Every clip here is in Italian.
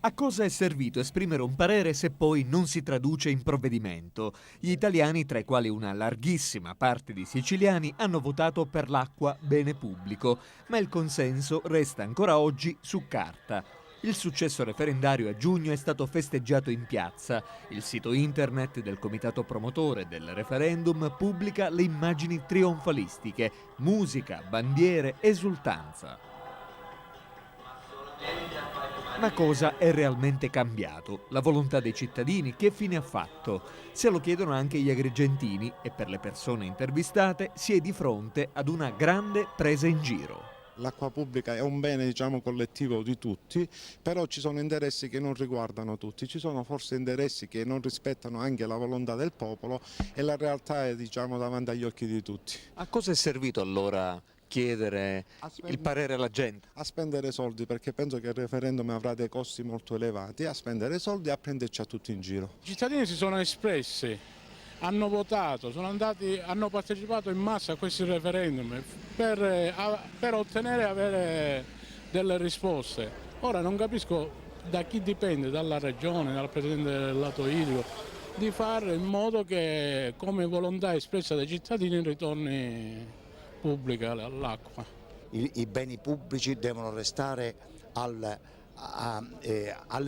A cosa è servito esprimere un parere se poi non si traduce in provvedimento? Gli italiani, tra i quali una larghissima parte di siciliani, hanno votato per l'acqua bene pubblico, ma il consenso resta ancora oggi su carta. Il successo referendario a giugno è stato festeggiato in piazza. Il sito internet del comitato promotore del referendum pubblica le immagini trionfalistiche, musica, bandiere, esultanza. Ma cosa è realmente cambiato? La volontà dei cittadini che fine ha fatto? Se lo chiedono anche gli agrigentini e per le persone intervistate si è di fronte ad una grande presa in giro. L'acqua pubblica è un bene, diciamo, collettivo di tutti, però ci sono interessi che non riguardano tutti, ci sono forse interessi che non rispettano anche la volontà del popolo e la realtà è, diciamo, davanti agli occhi di tutti. A cosa è servito allora chiedere il parere alla gente? A spendere soldi, perché penso che il referendum avrà dei costi molto elevati, a spendere soldi e a prenderci a tutti in giro. I cittadini si sono espressi, hanno votato, hanno partecipato in massa a questi referendum per ottenere e avere delle risposte. Ora non capisco da chi dipende, dalla regione, dal presidente del lato idrico, di fare in modo che come volontà espressa dai cittadini ritorni pubblica l'acqua. I beni pubblici devono restare alle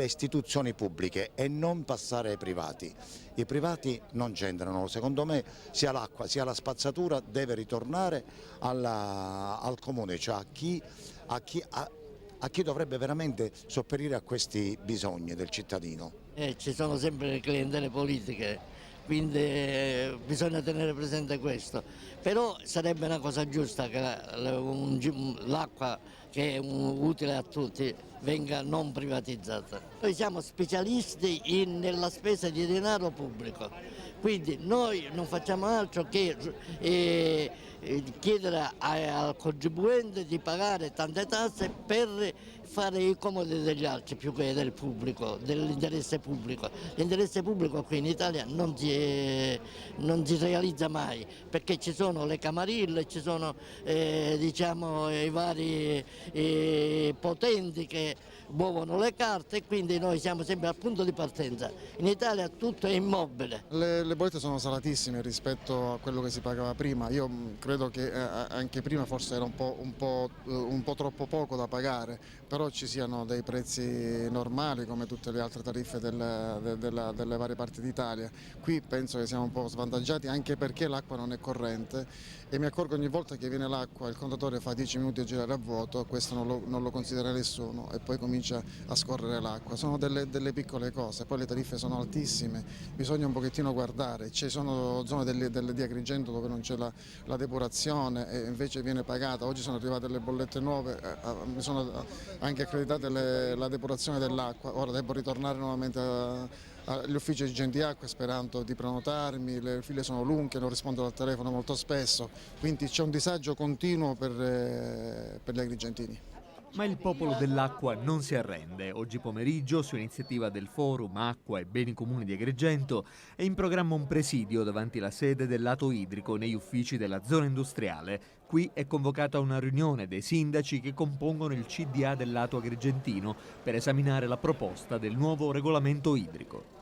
istituzioni pubbliche e non passare ai privati. I privati non c'entrano, secondo me sia l'acqua sia la spazzatura deve ritornare al comune, cioè a chi dovrebbe veramente sopperire a questi bisogni del cittadino. Ci sono sempre le clientele politiche, quindi bisogna tenere presente questo. Però sarebbe una cosa giusta che l'acqua, che è utile a tutti, venga non privatizzata. Noi siamo specialisti nella spesa di denaro pubblico, quindi noi non facciamo altro che chiedere al contribuente di pagare tante tasse per fare i comodi degli altri più che del pubblico, dell'interesse pubblico. L'interesse pubblico qui in Italia non si realizza mai, perché ci sono le camarille, ci sono diciamo, i vari potenti che muovono le carte e quindi noi siamo sempre al punto di partenza. In Italia tutto è immobile. Le bollette sono salatissime rispetto a quello che si pagava prima. Io credo che anche prima forse era un po' troppo poco da pagare, però ci siano dei prezzi normali come tutte le altre tariffe delle varie parti d'Italia. Qui penso che siamo un po' svantaggiati anche perché l'acqua non è corrente e mi accorgo ogni volta che viene l'acqua, il contatore fa 10 minuti a girare a vuoto, questo non lo considera nessuno e poi comincia a scorrere l'acqua. Sono delle piccole cose, poi le tariffe sono altissime, bisogna un pochettino guardare. Ci sono zone di Agrigento dove non c'è la depurazione e invece viene pagata. Oggi sono arrivate le bollette nuove, mi sono anche accreditate la depurazione dell'acqua. Ora devo ritornare nuovamente agli uffici di Gentiacque sperando di prenotarmi, le file sono lunghe, non rispondo al telefono molto spesso, quindi c'è un disagio continuo per gli agrigentini. Ma il popolo dell'acqua non si arrende. Oggi pomeriggio, su iniziativa del Forum Acqua e Beni Comuni di Agrigento, è in programma un presidio davanti la sede del lato idrico negli uffici della zona industriale. Qui è convocata una riunione dei sindaci che compongono il CDA del lato agrigentino per esaminare la proposta del nuovo regolamento idrico.